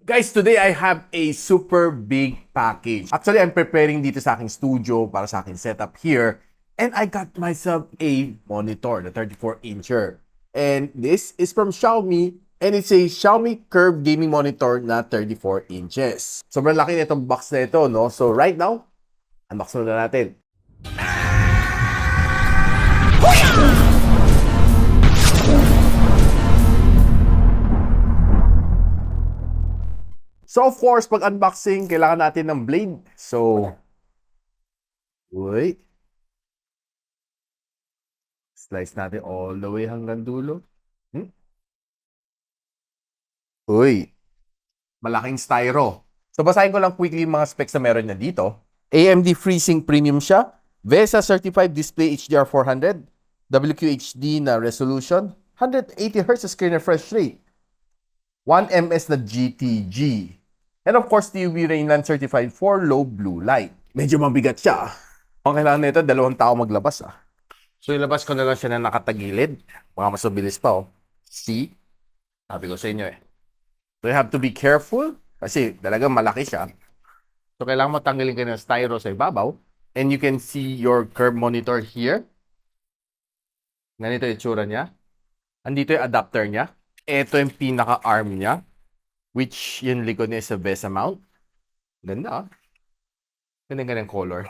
Guys, today I have a super big package. Actually, I'm preparing dito sa aking studio para sa aking setup here. And I got myself a monitor, the 34-incher. And this is from Xiaomi. And it's a Xiaomi Curve Gaming Monitor na 34 inches. Sobrang laki na itong box na ito, no? So right now, unbox na natin. So of course, pag unboxing, kailangan natin ng blade. So, wait. Slice natin all the way hanggang dulo. Uy, malaking styro. So basahin ko lang quickly yung mga specs na meron na dito. AMD FreeSync Premium siya. VESA Certified Display HDR400. WQHD na resolution. 180Hz screen refresh rate. 1ms na GTG. And of course, TUV Rainland certified for low blue light. Medyo mabigat siya. Ang kailangan nito, 2 tao maglabas. So ilabas ko na lang siya na nakatagilid. Baka mas mabilis pa. Oh. See? Sabi ko sa inyo eh. So you have to be careful kasi talagang malaki siya. So kailangan mo tanggalin kayo ng styro sa ibabaw. And you can see your curve monitor here. Ganito yung itsura niya. Andito yung adapter niya. Ito yung pinaka-arm niya. Which yung likod niya is a VESA mount. Ganda. Ganda-ganda color.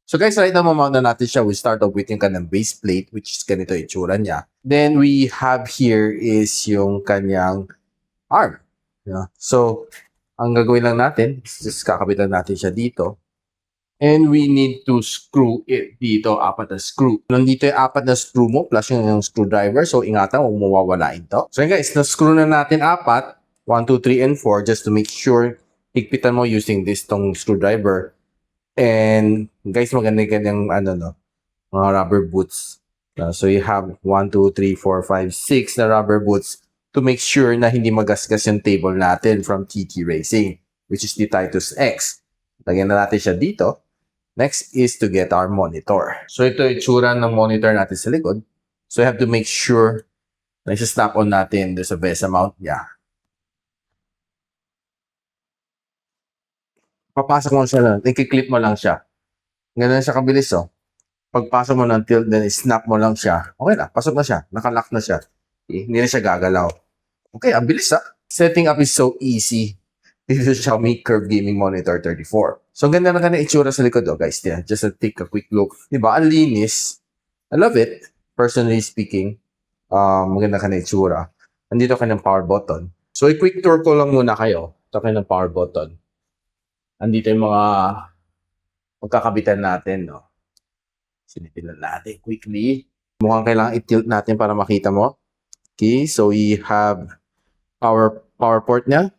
So guys, right now mamount na natin siya. We start off with yung kanyang base plate, which is ganito yung itsura niya. Then we have here is yung kanyang arm. Yeah. So, ang gagawin lang natin, just kakabitan natin siya dito. And we need to screw it dito, 4 na screw. Nandito yung 4 na screw mo, plus yung screwdriver. So, ingatan, huwag mawawalain to. So, yun guys, na-screw na natin 4. 1, 2, 3, and 4 just to make sure higpitan mo using this tong screwdriver. And guys, maganda kanyang mga rubber boots. So you have 1, 2, 3, 4, 5, 6 na rubber boots to make sure na hindi magasgas yung table natin from TT Racing, which is the Titus X. Lagyan na natin siya dito. Next is to get our monitor. So ito yung itsura ng monitor natin sa likod. So you have to make sure na isa-snap on natin doon sa VESA mount niya. Papasok mo siya lang. I-clip mo lang siya. Ganun siya kabilis, oh. Pagpasok mo ng tilt, then snap mo lang siya. Okay na, pasok na siya. Nakalock na siya. Okay, hindi na siya gagalaw. Okay, ang bilis, ah. Setting up is so easy. This is Xiaomi Curve Gaming Monitor 34. So, ang ganda na ganda itsura sa likod, oh, guys. Yeah, just take a quick look. Diba? Ang linis. I love it. Personally speaking, maganda ka na itsura. Nandito ka ng power button. So, i-quick tour ko lang muna kayo. Ito kayo ng power button. Andito yung mga magkakabitan natin, no? Sinipilan natin quickly. Mukhang kailangan i-tilt natin para makita mo. Okay, so we have power port niya.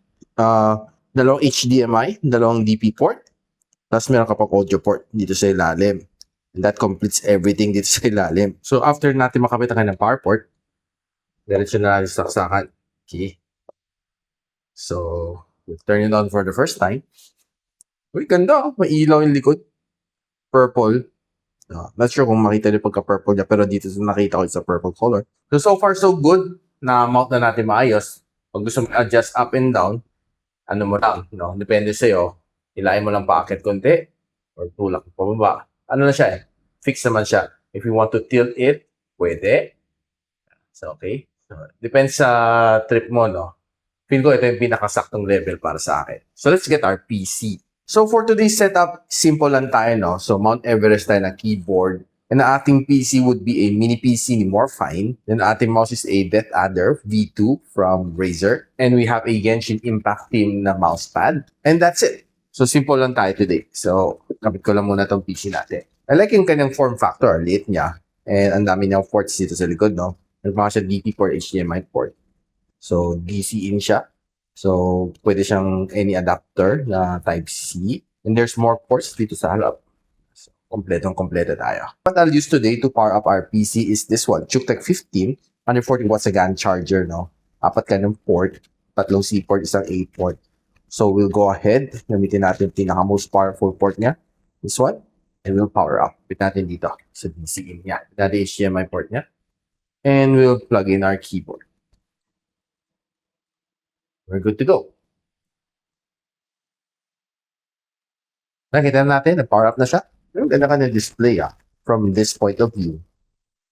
Dalawang HDMI, dalawang DP port. Tapos meron ka pa audio port dito sa ilalim. And that completes everything dito sa ilalim. So after natin makabit ang ng power port, diretso na natin saksakan. Okay. So, we'll turn it on for the first time. Uy, ganda. May ilaw yung likod. Purple. Not sure kung makita niyo pagka-purple niya, pero dito nakita ko sa purple color. So far, so good. Na-mount na natin maayos. Pag gusto mo adjust up and down, ano mo lang, no? Depende sa'yo. Ilayin mo lang paakit konti or tulak pababa. Ano na siya eh? Fix naman siya. If you want to tilt it, pwede. So, okay. So, depende sa trip mo, no? Feel ko ito yung pinakasaktong level para sa akin. So, let's get our PC. So, for today's setup, simple lang tayo, no? So, Mount Everest tayo na keyboard. And ang ating PC would be a mini PC ni Morphine. Then, ating mouse is a Death Adder V2 from Razer. And we have a Genshin Impact Team na mousepad. And that's it. So, simple lang tayo today. So, kapit ko lang muna itong PC natin. I like yung kanyang form factor, liit niya. And ang dami niyang ports dito sa likod, no? Nagpaka siya DP port, HDMI port. So, DC in siya. So, pwede siyang any adapter na Type-C. And there's more ports dito sa harap. So, kompleto tayo. What I'll use today to power up our PC is this one. ChuckTech 15. 140 watts a GAN charger, no? 4 ka ng port. 3 C port, isang A port. So, we'll go ahead. Gamitin natin yung pinaka-most powerful port niya. This one. And we'll power up. Put natin dito sa DC in niya. Dati HDMI port niya. And we'll plug in our keyboard. We're good to go. Nakita natin, na-power up na siya. Pero ganda ka ng display from this point of view.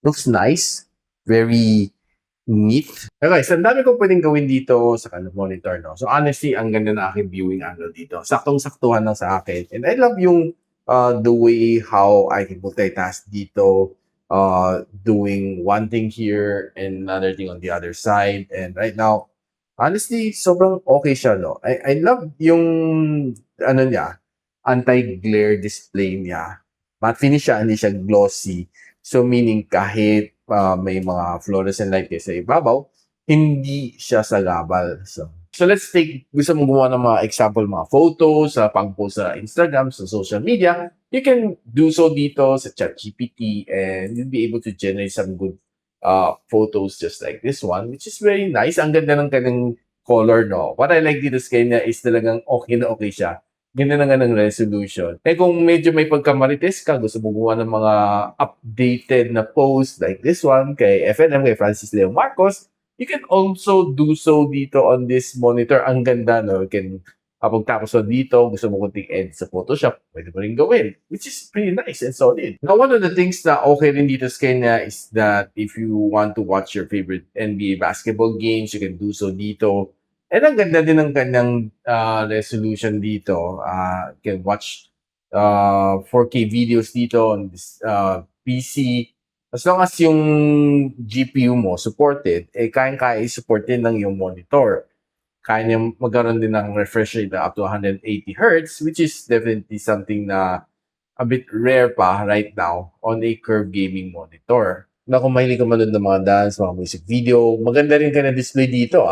Looks nice. Very neat. Okay, guys, ang dami kong pwedeng gawin dito sa monitor, no? So, honestly, ang ganda na aking viewing angle dito. Saktong-saktuhan lang sa akin. And I love yung the way how I can multitask dito, doing one thing here and another thing on the other side. And right now, honestly, sobrang okay siya, no? I love yung, niya, anti-glare display niya. Matte finish siya, hindi siya glossy. So, meaning kahit may mga fluorescent light sa ibabaw, hindi siya sagabal. So let's take, gusto mong gumawa ng mga example, mga photos, pang-post sa Instagram, sa social media, you can do so dito sa ChatGPT and you'll be able to generate some good photos just like this one, which is very nice. Ang ganda ng kanyang color, no? What I like dito sa kanya is talagang okay na okay siya. Ganda na nga ng resolution. Eh kung medyo may pagkamarites ka, gusto mo gumawa ng mga updated na post like this one kay FNM, kay Francis Leo Marcos, you can also do so dito on this monitor. Ang ganda, no? You can, pagtapos mo dito, gusto mo kunting edit sa Photoshop, pwede mo rin gawin, which is pretty nice and solid. Now, one of the things na okay rin dito sa kanya is that if you want to watch your favorite NBA basketball games, you can do so dito. And ang ganda din ng kanyang resolution dito. You can watch 4K videos dito on this PC. As long as yung GPU mo supported, kayang-kaya i-support din ng yung monitor. Kaya niya magkaroon din ng refresh rate na up to 180 Hz, which is definitely something na a bit rare pa right now on a curved gaming monitor. Na kung mahilig ka manood ng mga dance, mga music video, maganda rin ka na display dito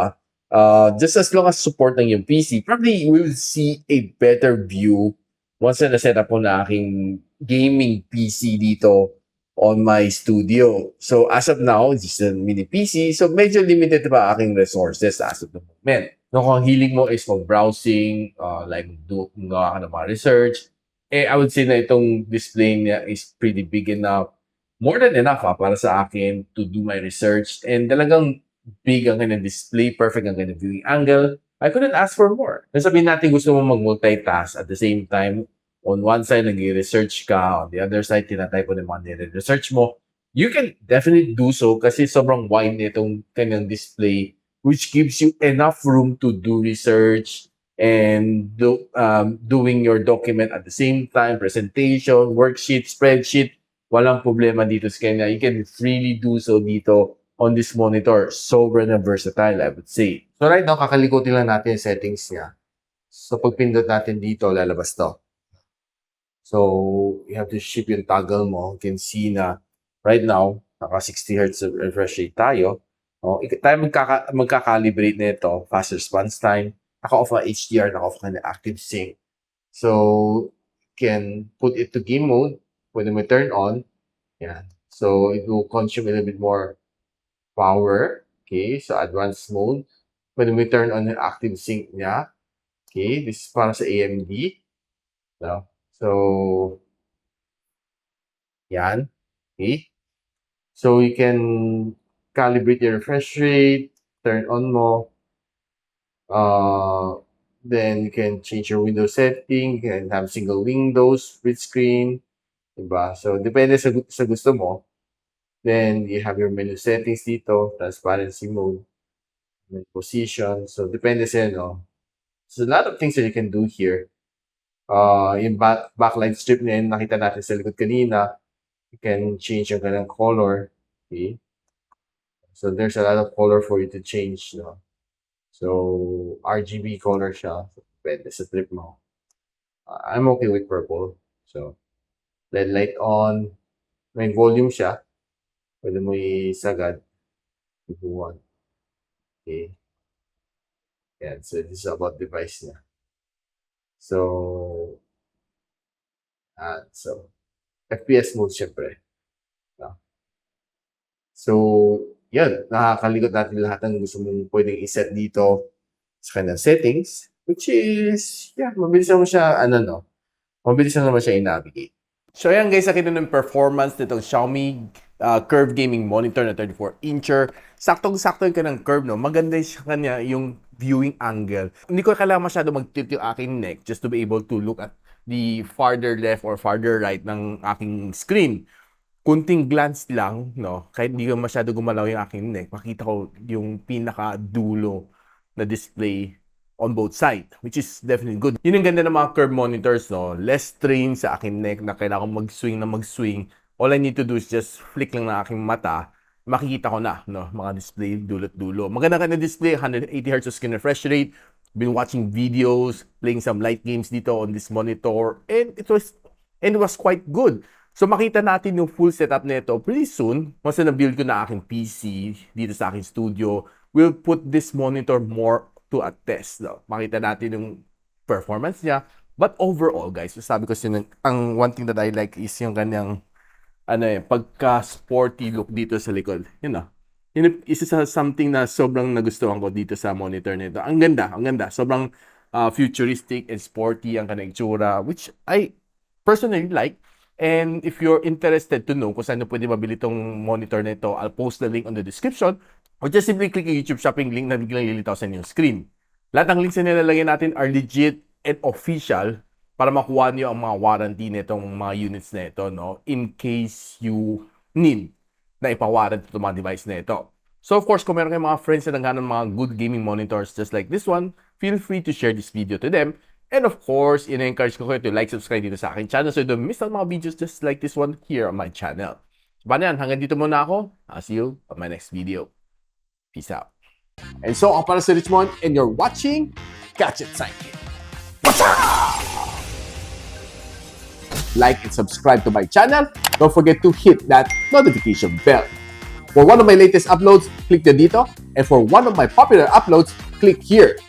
just as long as support ng yung PC, probably we will see a better view once na set up mo na aking gaming PC dito on my studio. So as of now, it's just a mini PC. So medyo limited pa aking resources as of the moment. No, kung hiling mo is mag-browsing, like gawa ka ng mga research, I would say na itong display niya is pretty big enough. More than enough para sa akin to do my research. And talagang big ang kanyang display, perfect ang kanyang viewing angle. I couldn't ask for more. Kung sabihin natin gusto mo mag-multitask at the same time, on one side, nag-research ka, on the other side, tinatype mo ng mga research mo, you can definitely do so kasi sobrang wide nitong kanyang display which gives you enough room to do research and doing your document at the same time, presentation, worksheet, spreadsheet, walang problema dito sa kanya. You can freely do so dito on this monitor. Sobrang na versatile, I would say. So right now, kakalikutin lang natin yung settings niya. So pag pindot natin dito, lalabas to. So you have to shift yung toggle mo. You can see na right now, naka 60 Hz refresh rate tayo. Tayo magkakalibrate nito, fast response time. Naka-off ang HDR, naka-off ang active sync. So you can put it to game mode. Pwede mo turn on. Yan. So it will consume a little bit more power. Okay, so advanced mode. Pwede mo turn on yung active sync niya. Okay, this is para sa AMD. So, yan. Okay. So you can calibrate your refresh rate, turn on mo. Then you can change your window setting. You can have single windows, split screen. Diba? So, depende sa gusto mo. Then, you have your menu settings dito, transparency mode, position. So, depende sa no. So, a lot of things that you can do here. Yung backlight strip na yun, nakita natin sa likod kanina. You can change yung kanyang color. Okay? So, there's a lot of color for you to change. No? So, RGB color siya. So, depende sa trip mo. I'm okay with purple. So, LED light on. May volume siya. Pwede mo isagad if you want. Okay. Yan. So, this is about device niya. So, FPS mode syempre. So, yan. Nakakalikot natin lahat ng gusto mong pwedeng iset dito sa kanyang settings. Which is, mabilis naman siya, mabilis naman siya i-navigate. So, ayan guys, nakita ng performance nitong Xiaomi curve gaming monitor na 34-incher. Saktong-sakto yung kanyang curve, no? Maganda siya kanya yung viewing angle. Hindi ko kailangan masyado mag-tilt yung aking neck just to be able to look at the farther left or farther right ng aking screen. Kunting glance lang, no, kahit hindi ko masyado gumalaw yung aking neck, makita ko yung pinaka-dulo na display on both sides, which is definitely good. Yun yung ganda ng mga curve monitors, no? Less strain sa aking neck na kailangan mag-swing na mag-swing. All I need to do is just flick lang ng aking mata, makikita ko na, no, mga display dulot-dulo. Maganda ka na display, 180 Hz screen refresh rate. Been watching videos, playing some light games dito on this monitor, and it was quite good. So makita natin yung full setup nito pretty soon. Once na-build ko na aking PC dito sa aking studio, we'll put this monitor more to a test. No? Makita natin yung performance niya. But overall, guys, sabi ko ang one thing that I like is yung kanyang pagka-sporty look dito sa likod. Yun na. Yun isa sa something na sobrang nagustuhan ko dito sa monitor nito. Ang ganda, ang ganda. Sobrang futuristic and sporty ang kanyang itsura, which I personally like. And if you're interested to know kung saan pwede mabili itong monitor na ito, I'll post the link on the description or just simply click yung YouTube shopping link na biglang lilitaw sa inyong screen. Lahat ng links na nilalagay natin are legit and official para makuha niyo ang mga warranty nitong mga units na ito, no? In case you need na ipa-warranty itong mga device na ito. So of course, kung meron kayong mga friends na naghahanap ng mga good gaming monitors just like this one, feel free to share this video to them. And of course, ina-encourage ko kayo to like, subscribe dito sa aking channel so you don't miss out mga videos just like this one here on my channel. So, paano yan? Hanggang dito muna ako. I'll see you on my next video. Peace out. And so, ako para si Richmond and you're watching Gadget Sidekick. Like and subscribe to my channel. Don't forget to hit that notification bell. For one of my latest uploads, click the dito. And for one of my popular uploads, click here.